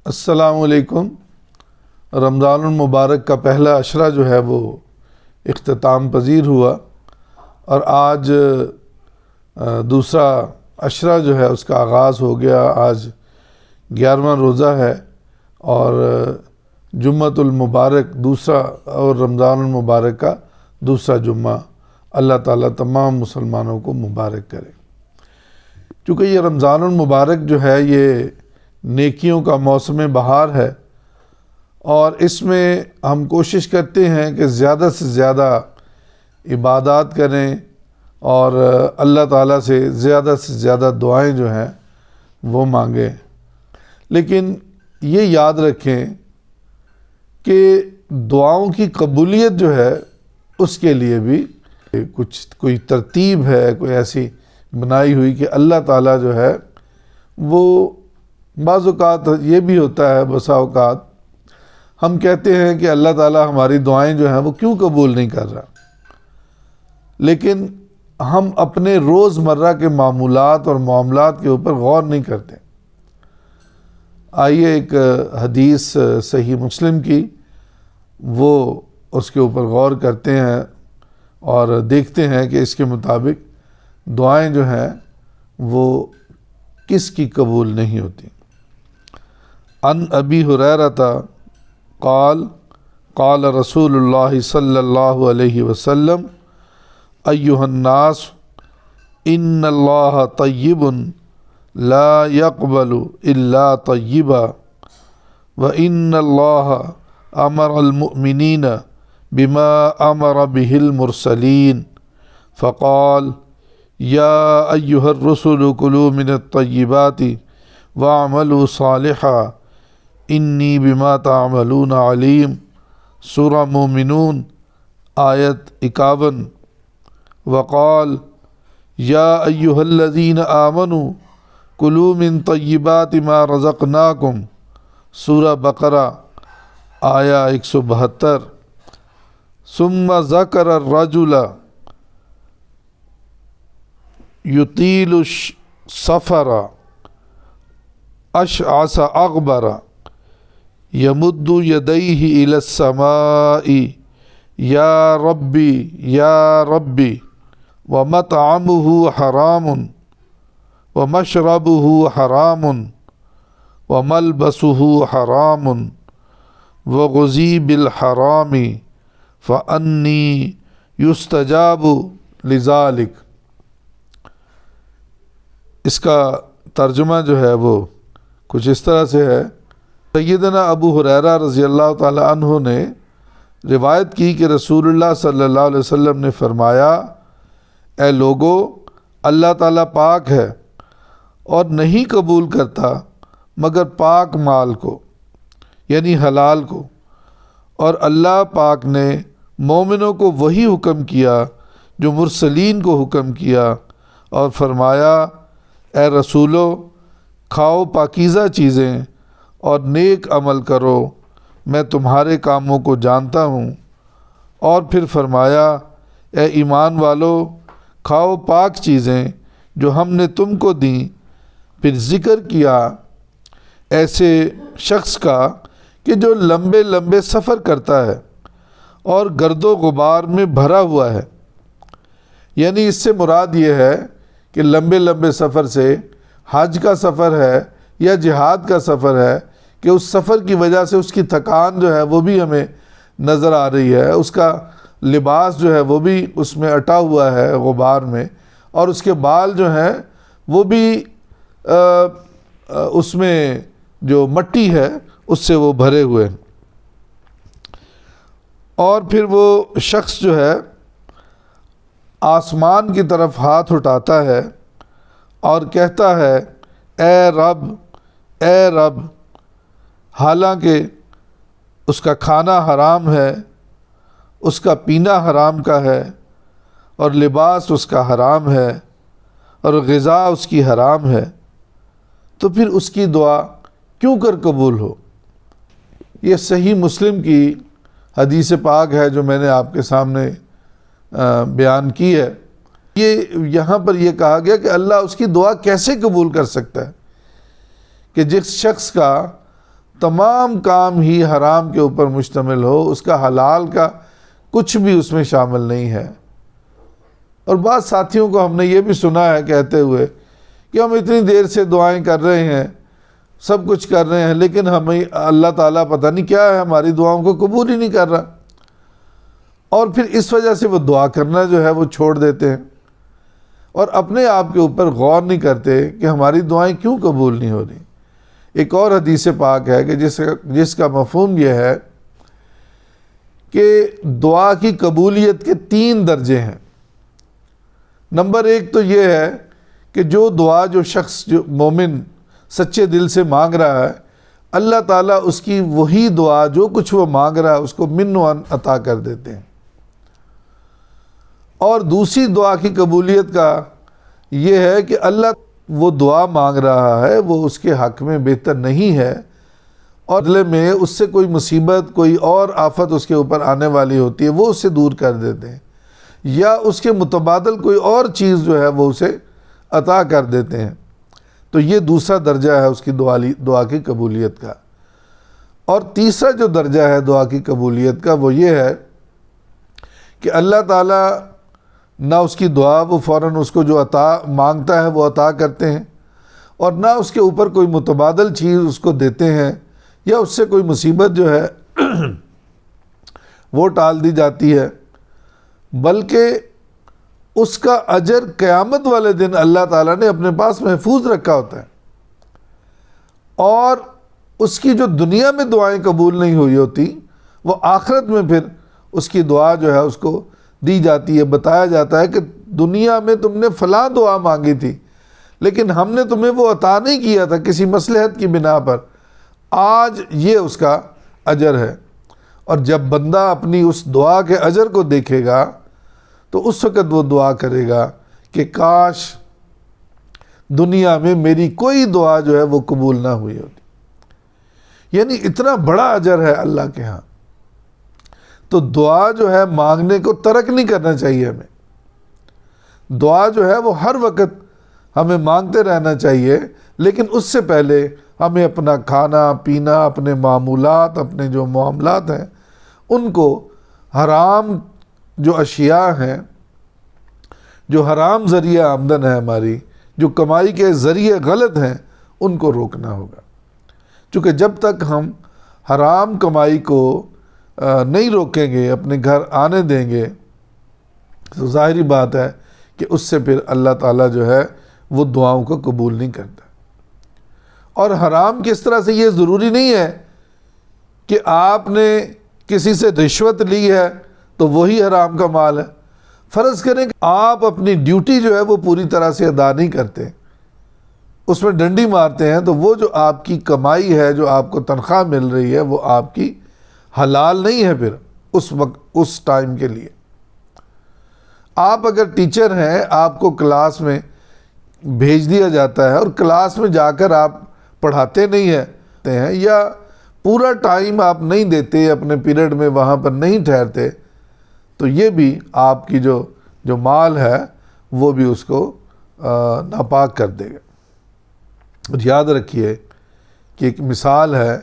السلام علیکم۔ رمضان المبارک کا پہلا عشرہ جو ہے وہ اختتام پذیر ہوا اور آج دوسرا عشرہ جو ہے اس کا آغاز ہو گیا۔ آج 11واں روزہ ہے اور جمعۃ المبارک دوسرا اور رمضان المبارک کا دوسرا جمعہ اللہ تعالیٰ تمام مسلمانوں کو مبارک کرے۔ چونکہ یہ رمضان المبارک جو ہے یہ نیکیوں کا موسم بہار ہے اور اس میں ہم کوشش کرتے ہیں کہ زیادہ سے زیادہ عبادات کریں اور اللہ تعالیٰ سے زیادہ دعائیں جو ہیں وہ مانگیں، لیکن یہ یاد رکھیں کہ دعاؤں کی قبولیت جو ہے اس کے لیے بھی کوئی ترتیب ہے، کوئی ایسی بنائی ہوئی کہ اللہ تعالیٰ جو ہے وہ بعض اوقات یہ بھی ہوتا ہے، بسا اوقات ہم کہتے ہیں کہ اللہ تعالیٰ ہماری دعائیں جو ہیں وہ کیوں قبول نہیں کر رہا، لیکن ہم اپنے روزمرہ کے معمولات اور معاملات کے اوپر غور نہیں کرتے۔ آئیے ایک حدیث صحیح مسلم کی وہ اس کے اوپر غور کرتے ہیں اور دیکھتے ہیں کہ اس کے مطابق دعائیں جو ہیں وہ کس کی قبول نہیں ہوتی۔ عن ابی ہریرہ قال قال رسول اللہ صلی اللہ علیہ وسلم ایھا الناس ان اللہ طیب لا يقبل الا طیبا وان اللہ امر المؤمنین بما امر به المرسلین فقال یا ایھا الرسل کلوا من الطیبات واعملوا صالحا انی بما تعملون علیم۔ سورہ مومنون آیت 51۔ وقال یا ایھا الذین آمنوا کلوا من طیبات ما رزقناکم۔ سورہ بقرہ آیا 172۔ ثم ذکر الرجل یطیل السفر اشعث اغبر یمد یدیہ الی السماء یا ربی یا ربی ومطعمہ حرام ومشربہ حرام وملبسہ حرام وغذی بالحرام فانی یستجاب لذالک۔ اس کا ترجمہ جو ہے وہ کچھ اس طرح سے ہے۔ سیدنا ابو ہریرہ رضی اللہ تعالی عنہ نے روایت کی کہ رسول اللہ صلی اللہ علیہ وسلم نے فرمایا، اے لوگو، اللہ تعالیٰ پاک ہے اور نہیں قبول کرتا مگر پاک مال کو، یعنی حلال کو، اور اللہ پاک نے مومنوں کو وہی حکم کیا جو مرسلین کو حکم کیا، اور فرمایا، اے رسولو، کھاؤ پاکیزہ چیزیں اور نیک عمل کرو، میں تمہارے کاموں کو جانتا ہوں۔ اور پھر فرمایا، اے ایمان والو، کھاؤ پاک چیزیں جو ہم نے تم کو دیں۔ پھر ذکر کیا ایسے شخص کا کہ جو لمبے لمبے سفر کرتا ہے اور گرد و غبار میں بھرا ہوا ہے، یعنی اس سے مراد یہ ہے کہ لمبے لمبے سفر سے حج کا سفر ہے یا جہاد کا سفر ہے کہ اس سفر کی وجہ سے اس کی تھکان جو ہے وہ بھی ہمیں نظر آ رہی ہے، اس کا لباس جو ہے وہ بھی اس میں اٹا ہوا ہے غبار میں، اور اس کے بال جو ہیں وہ بھی اس میں جو مٹی ہے اس سے وہ بھرے ہوئے ہیں۔ اور پھر وہ شخص جو ہے آسمان کی طرف ہاتھ اٹھاتا ہے اور کہتا ہے، اے رب، اے رب، حالانکہ اس کا کھانا حرام ہے، اس کا پینا حرام کا ہے، اور لباس اس کا حرام ہے، اور غذا اس کی حرام ہے، تو پھر اس کی دعا کیوں کر قبول ہو؟ یہ صحیح مسلم کی حدیث پاک ہے جو میں نے آپ کے سامنے بیان کی ہے۔ یہاں پر یہ کہا گیا کہ اللہ اس کی دعا کیسے قبول کر سکتا ہے کہ جس شخص کا تمام کام ہی حرام کے اوپر مشتمل ہو، اس کا حلال کا کچھ بھی اس میں شامل نہیں ہے۔ اور بعض ساتھیوں کو ہم نے یہ بھی سنا ہے کہتے ہوئے کہ ہم اتنی دیر سے دعائیں کر رہے ہیں، سب کچھ کر رہے ہیں، لیکن ہمیں اللہ تعالیٰ پتہ نہیں کیا ہے، ہماری دعاؤں کو قبول ہی نہیں کر رہا، اور پھر اس وجہ سے وہ دعا کرنا جو ہے وہ چھوڑ دیتے ہیں، اور اپنے آپ کے اوپر غور نہیں کرتے کہ ہماری دعائیں کیوں قبول نہیں ہو رہی۔ ایک اور حدیث پاک ہے کہ جس کا مفہوم یہ ہے کہ دعا کی قبولیت کے 3 درجے ہیں۔ نمبر 1 تو یہ ہے کہ جو دعا جو شخص، جو مومن سچے دل سے مانگ رہا ہے، اللہ تعالیٰ اس کی وہی دعا جو کچھ وہ مانگ رہا ہے اس کو من و عن عطا کر دیتے ہیں۔ اور دوسری دعا کی قبولیت کا یہ ہے کہ اللہ وہ دعا مانگ رہا ہے وہ اس کے حق میں بہتر نہیں ہے، اور بدلے میں اس سے کوئی مصیبت، کوئی اور آفت اس کے اوپر آنے والی ہوتی ہے، وہ اسے دور کر دیتے ہیں، یا اس کے متبادل کوئی اور چیز جو ہے وہ اسے عطا کر دیتے ہیں۔ تو یہ دوسرا درجہ ہے اس کی دعا کی قبولیت کا۔ اور تیسرا جو درجہ ہے دعا کی قبولیت کا وہ یہ ہے کہ اللہ تعالیٰ نہ اس کی دعا وہ فوراً اس کو جو عطا مانگتا ہے وہ عطا کرتے ہیں، اور نہ اس کے اوپر کوئی متبادل چیز اس کو دیتے ہیں، یا اس سے کوئی مصیبت جو ہے وہ ٹال دی جاتی ہے، بلکہ اس کا اجر قیامت والے دن اللہ تعالیٰ نے اپنے پاس محفوظ رکھا ہوتا ہے، اور اس کی جو دنیا میں دعائیں قبول نہیں ہوئی ہوتی وہ آخرت میں پھر اس کی دعا جو ہے اس کو دی جاتی ہے۔ بتایا جاتا ہے کہ دنیا میں تم نے فلاں دعا مانگی تھی لیکن ہم نے تمہیں وہ عطا نہیں کیا تھا کسی مصلحت کی بنا پر، آج یہ اس کا اجر ہے۔ اور جب بندہ اپنی اس دعا کے اجر کو دیکھے گا تو اس وقت وہ دعا کرے گا کہ کاش دنیا میں میری کوئی دعا جو ہے وہ قبول نہ ہوئی ہوتی، یعنی اتنا بڑا اجر ہے اللہ کے ہاں۔ تو دعا جو ہے مانگنے کو ترک نہیں کرنا چاہیے ہمیں، دعا جو ہے وہ ہر وقت ہمیں مانگتے رہنا چاہیے، لیکن اس سے پہلے ہمیں اپنا کھانا پینا، اپنے معمولات، اپنے جو معاملات ہیں ان کو حرام جو اشیاء ہیں، جو حرام ذریعہ آمدن ہے ہماری، جو کمائی کے ذریعے غلط ہیں، ان کو روکنا ہوگا، چونکہ جب تک ہم حرام کمائی کو نہیں روکیں گے، اپنے گھر آنے دیں گے، تو ظاہری بات ہے کہ اس سے پھر اللہ تعالیٰ جو ہے وہ دعاؤں کو قبول نہیں کرتا۔ اور حرام کس طرح سے، یہ ضروری نہیں ہے کہ آپ نے کسی سے رشوت لی ہے تو وہی حرام کا مال ہے۔ فرض کریں کہ آپ اپنی ڈیوٹی جو ہے وہ پوری طرح سے ادا نہیں کرتے، اس میں ڈنڈی مارتے ہیں، تو وہ جو آپ کی کمائی ہے، جو آپ کو تنخواہ مل رہی ہے، وہ آپ کی حلال نہیں ہے پھر اس وقت، اس ٹائم کے لیے۔ آپ اگر ٹیچر ہیں، آپ کو کلاس میں بھیج دیا جاتا ہے اور کلاس میں جا کر آپ پڑھاتے نہیں ہیں، یا پورا ٹائم آپ نہیں دیتے، اپنے پیریڈ میں وہاں پر نہیں ٹھہرتے، تو یہ بھی آپ کی جو مال ہے وہ بھی اس کو ناپاک کر دے گا۔ اور یاد رکھیے کہ ایک مثال ہے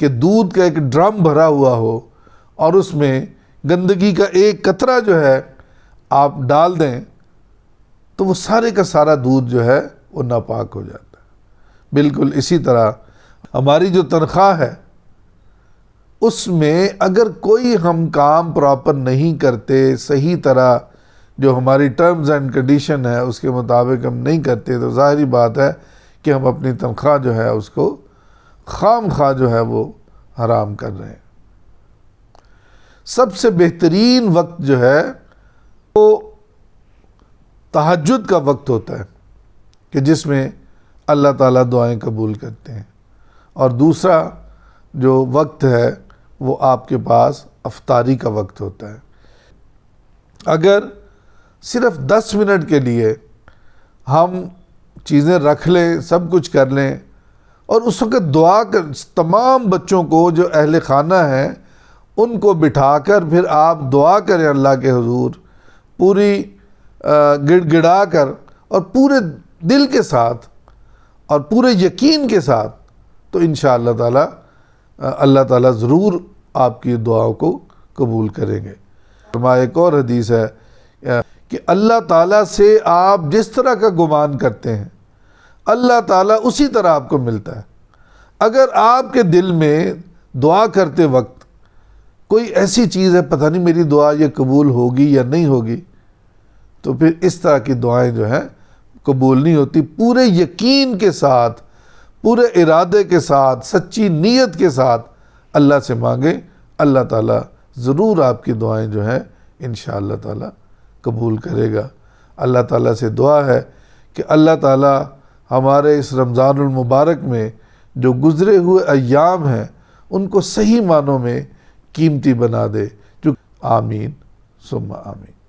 کہ دودھ کا ایک ڈرم بھرا ہوا ہو اور اس میں گندگی کا ایک قطرہ جو ہے آپ ڈال دیں تو وہ سارے کا سارا دودھ جو ہے وہ ناپاک ہو جاتا ہے۔ بالکل اسی طرح ہماری جو تنخواہ ہے اس میں اگر کوئی ہم کام پراپر نہیں کرتے، صحیح طرح جو ہماری ٹرمز اینڈ کنڈیشن ہے اس کے مطابق ہم نہیں کرتے، تو ظاہری بات ہے کہ ہم اپنی تنخواہ جو ہے اس کو خام خواہ جو ہے وہ حرام کر رہے ہیں۔ سب سے بہترین وقت جو ہے وہ تہجد کا وقت ہوتا ہے کہ جس میں اللہ تعالیٰ دعائیں قبول کرتے ہیں، اور دوسرا جو وقت ہے وہ آپ کے پاس افطاری کا وقت ہوتا ہے۔ اگر صرف 10 منٹ کے لیے ہم چیزیں رکھ لیں، سب کچھ کر لیں، اور اس وقت دعا کر تمام بچوں کو جو اہل خانہ ہیں ان کو بٹھا کر پھر آپ دعا کریں اللہ کے حضور، پوری گڑ گڑا کر اور پورے دل کے ساتھ اور پورے یقین کے ساتھ، تو انشاءاللہ تعالی اللہ تعالیٰ ضرور آپ کی دعاؤں کو قبول کریں گے۔ ایک اور حدیث ہے کہ اللہ تعالیٰ سے آپ جس طرح کا گمان کرتے ہیں اللہ تعالیٰ اسی طرح آپ کو ملتا ہے۔ اگر آپ کے دل میں دعا کرتے وقت کوئی ایسی چیز ہے پتہ نہیں میری دعا یہ قبول ہوگی یا نہیں ہوگی، تو پھر اس طرح کی دعائیں جو ہیں قبول نہیں ہوتی۔ پورے یقین کے ساتھ، پورے ارادے کے ساتھ، سچی نیت کے ساتھ اللہ سے مانگیں، اللہ تعالیٰ ضرور آپ کی دعائیں جو ہیں انشاءاللہ تعالیٰ قبول کرے گا۔ اللہ تعالیٰ سے دعا ہے کہ اللہ تعالیٰ ہمارے اس رمضان المبارک میں جو گزرے ہوئے ایام ہیں ان کو صحیح معنوں میں قیمتی بنا دے۔ آمین ثم آمین۔